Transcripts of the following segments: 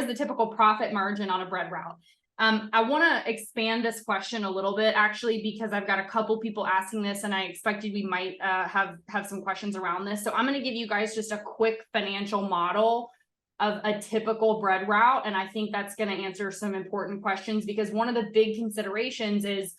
is the typical profit margin on a bread route? I want to expand this question a little bit, actually, because I've got a couple people asking this, and I expected we might have some questions around this. So I'm going to give you guys just a quick financial model of a typical bread route, and I think that's going to answer some important questions, because one of the big considerations is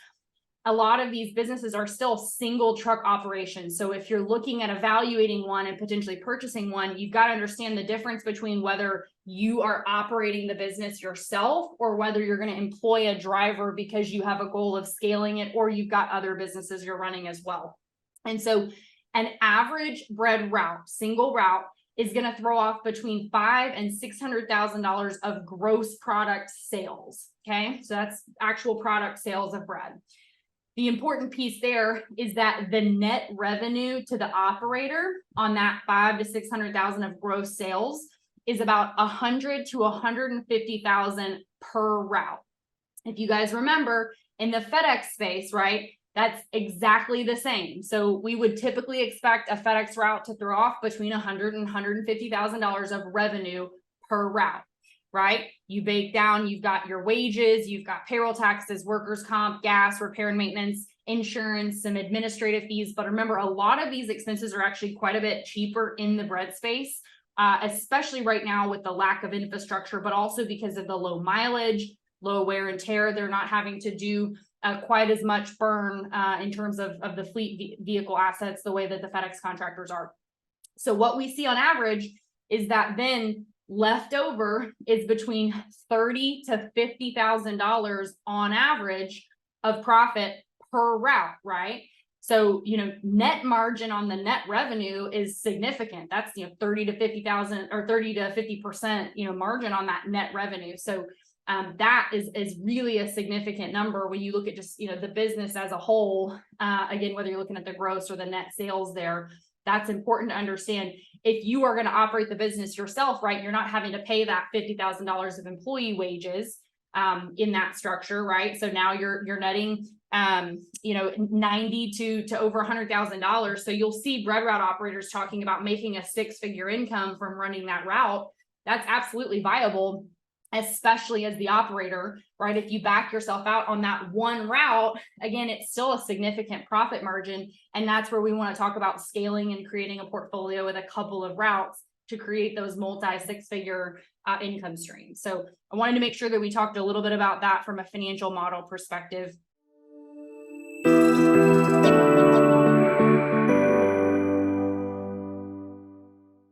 a lot of these businesses are still single truck operations. So if you're looking at evaluating one and potentially purchasing one, you've got to understand the difference between whether you are operating the business yourself or whether you're going to employ a driver because you have a goal of scaling it, or you've got other businesses you're running as well. And so an average bread route, single route, is going to throw off between $500,000 and $600,000 of gross product sales. Okay, so that's actual product sales of bread. The important piece there is that the net revenue to the operator on that $500,000 to $600,000 of gross sales is about $100,000 to $150,000 per route. If you guys remember, in the FedEx space, right, that's exactly the same. So we would typically expect a FedEx route to throw off between $100,000 and $150,000 of revenue per route. Right? You bake down, you've got your wages, you've got payroll taxes, workers' comp, gas, repair and maintenance, insurance, some administrative fees. But remember, a lot of these expenses are actually quite a bit cheaper in the bread space, especially right now with the lack of infrastructure, but also because of the low mileage, low wear and tear. They're not having to do quite as much burn in terms of the fleet vehicle assets the way that the FedEx contractors are. So what we see on average is that then left over is between $30,000 to $50,000 on average of profit per route, right? So, net margin on the net revenue is significant. That's, 30 to 50,000 or 30 to 50%, margin on that net revenue. So that is really a significant number when you look at just, the business as a whole. Again, whether you're looking at the gross or the net sales there, that's important to understand. If you are going to operate the business yourself, right, you're not having to pay that $50,000 of employee wages in that structure, right? So now you're netting, $90,000 to over $100,000. So you'll see bread route operators talking about making a six-figure income from running that route. That's absolutely viable, especially as the operator, right? If you back yourself out on that one route, again, it's still a significant profit margin. And that's where we want to talk about scaling and creating a portfolio with a couple of routes to create those multi-six-figure income streams. So I wanted to make sure that we talked a little bit about that from a financial model perspective.